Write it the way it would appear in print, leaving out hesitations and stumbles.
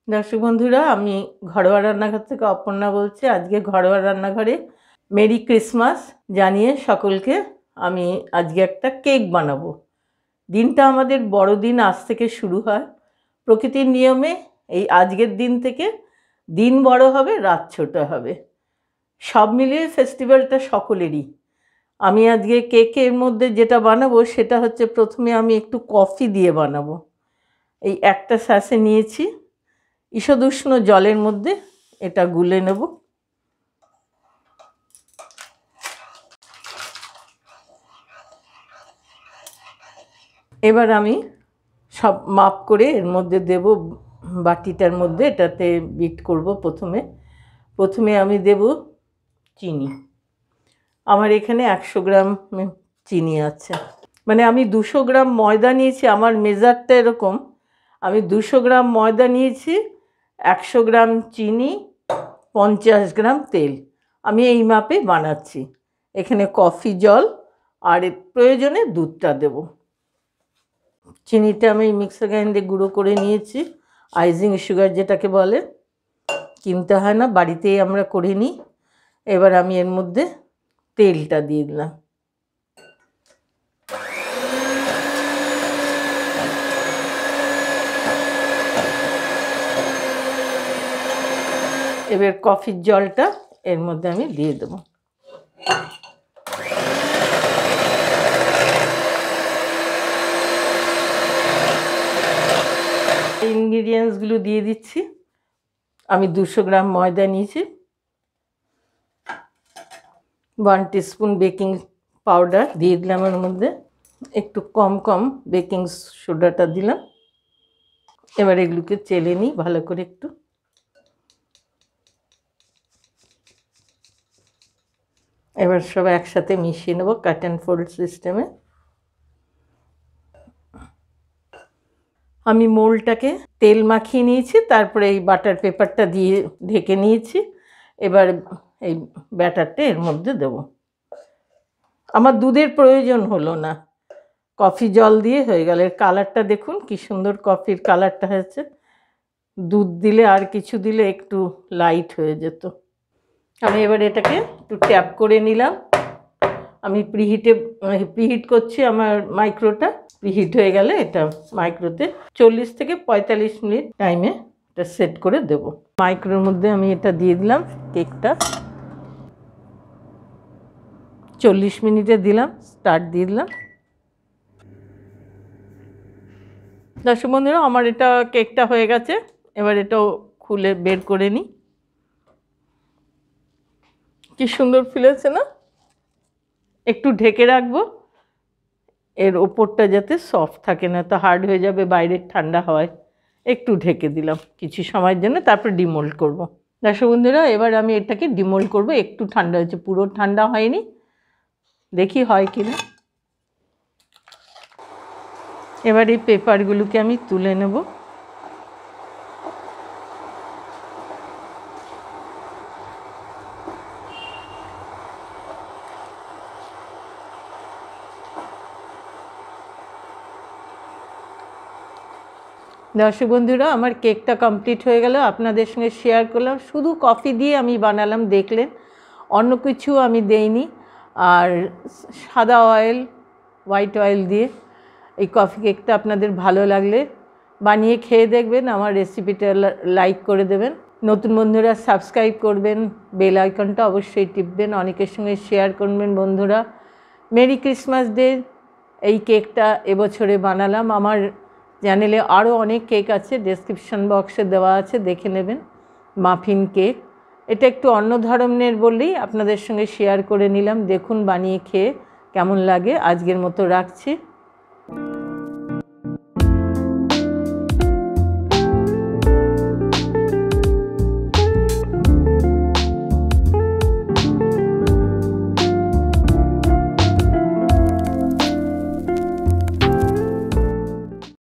দর্শক বন্ধুরা, আমি ঘরোয়া রান্নাঘর থেকে অপর্ণা বলছি। আজকে ঘরোয়া রান্নাঘরে মেরি ক্রিসমাস জানিয়ে সকলকে আমি আজকে একটা কেক বানাবো। দিনটা আমাদের বড়দিন আজ থেকে শুরু হয়। প্রকৃতির নিয়মে এই আজকের দিন থেকে দিন বড় হবে, রাত ছোট হবে। সব মিলিয়ে ফেস্টিভ্যালটা সকলেরই। আমি আজকে কেকের মধ্যে যেটা বানাবো সেটা হচ্ছে, প্রথমে আমি একটু কফি দিয়ে বানাবো। এই একটা স্যাশে নিয়েছি, ঈষদুষ্ণ জলের মধ্যে এটা গুলে নেব। এবার আমি সব মাপ করে এর মধ্যে দেব বাটিটার মধ্যে। এটাতে বিট করব। প্রথমে আমি দেব চিনি। আমার এখানে 100 গ্রাম চিনি আছে। মানে আমি 200 গ্রাম ময়দা নিয়েছি। আমার মেজারটা এরকম, আমি 200 গ্রাম ময়দা নিয়েছি, 100 গ্রাম চিনি, 50 গ্রাম তেল। আমি এই মাপে বানাচ্ছি। এখানে কফি জল আর প্রয়োজনে দুধটা দেব। চিনিটা আমি মিক্সার গ্রাইন্ডারে গুঁড়ো করে নিয়েছি। আইজিং সুগার যেটাকে বলে, কিনতে হয় না, বাড়িতেই আমরা করে নিই। এবার আমি এর মধ্যে তেলটা দিয়ে দিলাম। এবার কফির জলটা এর মধ্যে আমি দিয়ে দেব। ইনগ্রিডিয়েন্টসগুলো দিয়ে দিচ্ছি। আমি 200 গ্রাম ময়দা নিয়েছি, 1 টিস্পুন বেকিং পাউডার দিয়ে দিলাম এর মধ্যে, একটু কম বেকিং সোডাটা দিলাম। এবার এগুলোকে চেলে নিই ভালো করে একটু। এবার সব একসাথে মিশিয়ে নেব কাট অ্যান্ড ফোল্ড সিস্টেমে। আমি মোলটাকে তেল মাখিয়ে নিয়েছি, তারপরে এই বাটার পেপারটা দিয়ে ঢেকে নিয়েছি। এবার এই ব্যাটারটা এর মধ্যে দেব। আমার দুধের প্রয়োজন হলো না, কফি জল দিয়ে হয়ে গেল। এর কালারটা দেখুন কি সুন্দর কফির কালারটা হয়েছে। দুধ দিলে আর কিছু দিলে একটু লাইট হয়ে যেত। আমি এবার এটাকে একটু ট্যাপ করে নিলাম। আমি প্রিহিট করছি আমার মাইক্রোটা। প্রিহিট হয়ে গেলে এটা মাইক্রোতে 40 থেকে 45 মিনিট টাইমে এটা সেট করে দেব। মাইক্রোর মধ্যে আমি এটা দিয়ে দিলাম কেকটা। 40 মিনিটে দিলাম, স্টার্ট দিয়ে দিলাম। দর্শক বন্ধুরা, আমার এটা কেকটা হয়ে গেছে। এবার এটাও খুলে বের করে নিই। কি সুন্দর ফুলেছে না? একটু ঢেকে রাখবো, এর ওপরটা যাতে সফট থাকে, না তো হার্ড হয়ে যাবে বাইরের ঠান্ডা হয়। একটু ঢেকে দিলাম কিছু সময়ের জন্য, তারপর ডিমোল্ড করব। দর্শক বন্ধুরা, এবার আমি এটাকে ডিমোল্ড করব। একটু ঠান্ডা হয়েছে, পুরো ঠান্ডা হয়নি, দেখি হয় কি না। এবার এই পেপারগুলোকে আমি তুলে নেব। দর্শক বন্ধুরা, আমার কেকটা কমপ্লিট হয়ে গেল, আপনাদের সঙ্গে শেয়ার করলাম। শুধু কফি দিয়ে আমি বানালাম, দেখলেন, অন্য কিছু আমি দেইনি। আর সাদা অয়েল, হোয়াইট অয়েল দিয়ে এই কফি কেকটা আপনাদের ভালো লাগলে বানিয়ে খেয়ে দেখবেন। আমার রেসিপিটা লাইক করে দেবেন। নতুন বন্ধুরা সাবস্ক্রাইব করবেন, বেল আইকনটা অবশ্যই টিপবেন, অনেকের সঙ্গে শেয়ার করবেন। বন্ধুরা, মেরি ক্রিসমাস ডে। এই কেকটা এবছরে বানালাম। আমার চ্যানেলে আরও অনেক কেক আছে, ডেসক্রিপশন বক্সে দেওয়া আছে, দেখে নেবেন। মাফিন কেক, এটা একটু অন্য ধরনের বললেই আপনাদের সঙ্গে শেয়ার করে নিলাম। দেখুন বানিয়ে খেয়ে কেমন লাগে। আজকের মতো রাখছি।